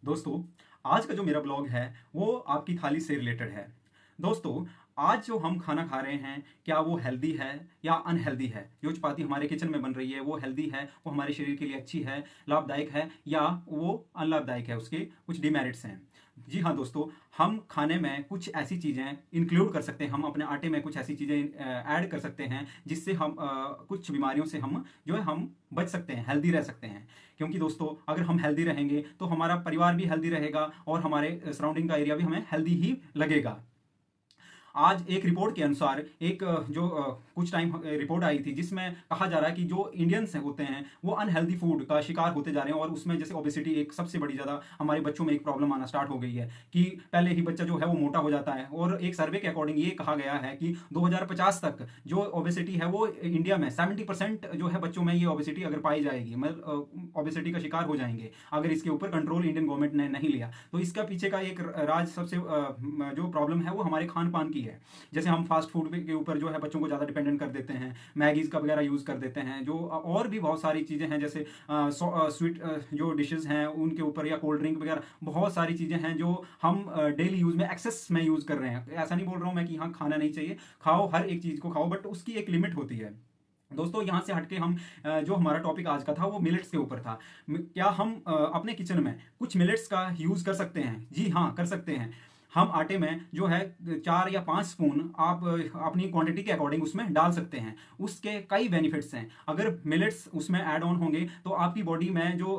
दोस्तों, आज का जो मेरा ब्लॉग है वो आपकी थाली से रिलेटेड है। दोस्तों, आज जो हम खाना खा रहे हैं क्या वो हेल्दी है या अनहेल्दी है? जो चपाती हमारे किचन में बन रही है वो हेल्दी है, वो हमारे शरीर के लिए अच्छी है, लाभदायक है, या वो अनलाभदायक है, उसके कुछ डिमेरिट्स हैं। जी हाँ दोस्तों, हम खाने में कुछ ऐसी चीज़ें इंक्लूड कर सकते हैं, हम अपने आटे में कुछ ऐसी चीज़ें ऐड कर सकते हैं जिससे हम कुछ बीमारियों से हम जो है हम बच सकते हैं, हेल्दी रह सकते हैं। क्योंकि दोस्तों, अगर हम हेल्दी रहेंगे तो हमारा परिवार भी हेल्दी रहेगा और हमारे सराउंडिंग का एरिया भी हमें हेल्दी ही लगेगा। आज एक रिपोर्ट के अनुसार एक कुछ टाइम रिपोर्ट आई थी जिसमें कहा जा रहा है कि जो इंडियंस होते हैं वो अनहेल्दी फूड का शिकार होते जा रहे हैं, और उसमें जैसे ओबेसिटी एक सबसे बड़ी ज़्यादा हमारे बच्चों में एक प्रॉब्लम आना स्टार्ट हो गई है कि पहले ही बच्चा जो है वो मोटा हो जाता है। और एक सर्वे के अकॉर्डिंग ये कहा गया है कि 2050 तक जो ओबेसिटी है वो इंडिया में 70% जो है बच्चों में ये ओबेसिटी अगर पाई जाएगी, मतलब ओबेसिटी का शिकार हो जाएंगे अगर इसके ऊपर कंट्रोल इंडियन गवर्नमेंट ने नहीं लिया। तो इसका पीछे का एक राज सबसे जो प्रॉब्लम है वो हमारे खान पान की है। जैसे हम फास्ट फूड के ऊपर जो है बच्चों को ज़्यादा डिपेंडेंट कर देते हैं, मैगीज़ का वगैरह यूज़ कर देते हैं, जो और भी बहुत सारी चीज़ें हैं जैसे स्वीट जो डिशेस हैं उनके ऊपर, या कोल्ड ड्रिंक वगैरह बहुत सारी चीज़ें हैं जो हम डेली यूज़ में एक्सेस में यूज़ कर रहे हैं। ऐसा नहीं बोल रहा हूँ मैं कि हाँ खाना नहीं चाहिए, खाओ, हर एक चीज़ को खाओ, बट उसकी एक लिमिट होती है। दोस्तों, यहाँ से हटके हम जो हमारा टॉपिक आज का था वो मिलेट्स के ऊपर था। क्या हम अपने किचन में कुछ मिलेट्स का यूज़ कर सकते हैं? जी हाँ, कर सकते हैं। हम आटे में जो है 4 या 5 स्पून आप अपनी क्वांटिटी के अकॉर्डिंग उसमें डाल सकते हैं। उसके कई बेनिफिट्स हैं। अगर मिलेट्स उसमें ऐड ऑन होंगे तो आपकी बॉडी में जो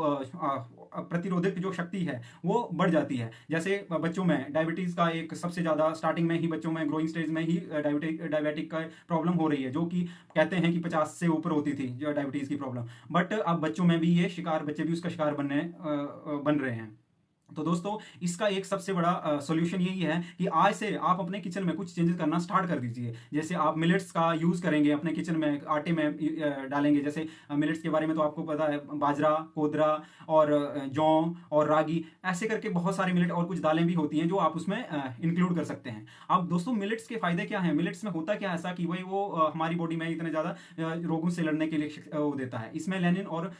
प्रतिरोधक जो शक्ति है वो बढ़ जाती है। जैसे बच्चों में डायबिटीज़ का एक सबसे ज़्यादा स्टार्टिंग में ही बच्चों में ग्रोइंग स्टेज में ही डायबिटिक का प्रॉब्लम हो रही है, जो कि कहते हैं कि 50 से ऊपर होती थी जो डायबिटीज़ की प्रॉब्लम। बट अब बच्चों में भी ये शिकार, बच्चे भी उसका शिकार बन रहे हैं। तो दोस्तों, इसका एक सबसे बड़ा सॉल्यूशन यही है कि आज से आप अपने किचन में कुछ चेंजेस करना स्टार्ट कर दीजिए। जैसे आप मिलेट्स का यूज़ करेंगे अपने किचन में, आटे में डालेंगे। जैसे मिलेट्स के बारे में तो आपको पता है, बाजरा, कोदरा और जौ और रागी, ऐसे करके बहुत सारे मिलेट और कुछ दालें भी होती हैं जो आप उसमें इंक्लूड कर सकते हैं। अब दोस्तों, मिलेट्स के फायदे क्या हैं? मिलेट्स में होता क्या ऐसा कि भाई वो हमारी बॉडी में इतने ज़्यादा रोगों से लड़ने के लिए वो देता है। इसमें लेनिन और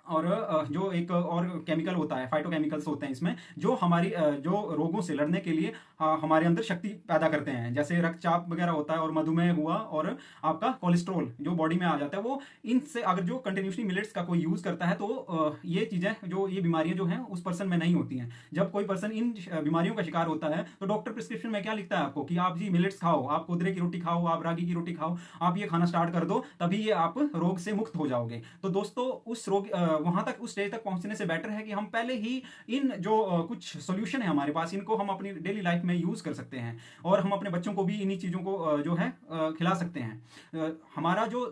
जो एक और केमिकल होता है, फाइटोकेमिकल्स होते हैं इसमें, जो हमारी जो रोगों से लड़ने के लिए हमारे अंदर शक्ति पैदा करते हैं। जैसे रक्तचाप वगैरह होता है और मधुमेह हुआ और आपका कोलेस्ट्रॉल जो बॉडी में आ जाता है, वो इनसे अगर जो कंटिन्यूसली मिलेट्स का कोई यूज़ करता है तो ये चीज़ें जो ये बीमारियां जो हैं उस पर्सन में नहीं होती हैं। जब कोई पर्सन इन बीमारियों का शिकार होता है तो डॉक्टर प्रिस्क्रिप्शन में क्या लिखता है आपको कि आप जी मिलेट्स खाओ, आप कोदरे की रोटी खाओ, आप रागी की रोटी खाओ, आप ये खाना स्टार्ट कर दो, तभी ये आप रोग से मुक्त हो जाओगे। तो दोस्तों, उस रोग वहां तक, उस स्टेज तक पहुंचने से बेटर है कि हम पहले ही इन जो कुछ सोल्यूशन है हमारे पास, इनको हम अपनी डेली लाइफ में यूज कर सकते हैं, और हम अपने बच्चों को भी इन्हीं चीज़ों को जो है खिला सकते हैं। हमारा जो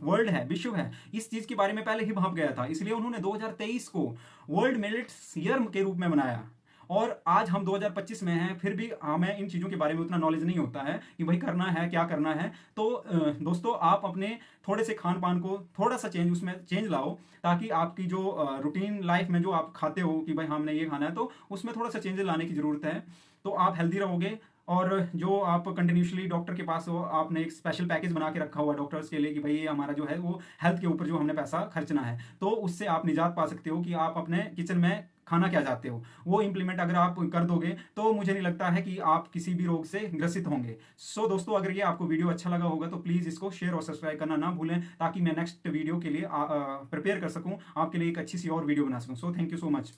वर्ल्ड है, विश्व है, इस चीज़ के बारे में पहले ही भाप गया था, इसलिए उन्होंने 2023 को वर्ल्ड मिलेट्स ईयर के रूप में मनाया। और आज हम 2025 में हैं, फिर भी हमें इन चीज़ों के बारे में उतना नॉलेज नहीं होता है कि भाई करना है क्या करना है। तो दोस्तों, आप अपने थोड़े से खान पान को थोड़ा सा चेंज, उसमें चेंज लाओ, ताकि आपकी जो रूटीन लाइफ में जो आप खाते हो कि भाई हमने ये खाना है, तो उसमें थोड़ा सा चेंज लाने की ज़रूरत है। तो आप हेल्दी रहोगे। और जो आप कंटिन्यूसली डॉक्टर के पास हो, आपने एक स्पेशल पैकेज बना के रखा हुआ डॉक्टर्स के लिए कि भाई ये हमारा जो है वो हेल्थ के ऊपर जो हमने पैसा खर्चना है, तो उससे आप निजात पा सकते हो कि आप अपने किचन में खाना क्या चाहते हो वो इंप्लीमेंट अगर आप कर दोगे तो मुझे नहीं लगता है कि आप किसी भी रोग से ग्रसित होंगे। सो दोस्तों, अगर ये आपको वीडियो अच्छा लगा होगा तो प्लीज़ इसको शेयर और सब्सक्राइब करना ना भूलें, ताकि मैं नेक्स्ट वीडियो के लिए प्रिपेयर कर सकूं, आपके लिए एक अच्छी सी और वीडियो बना सकूं। So thank you so much.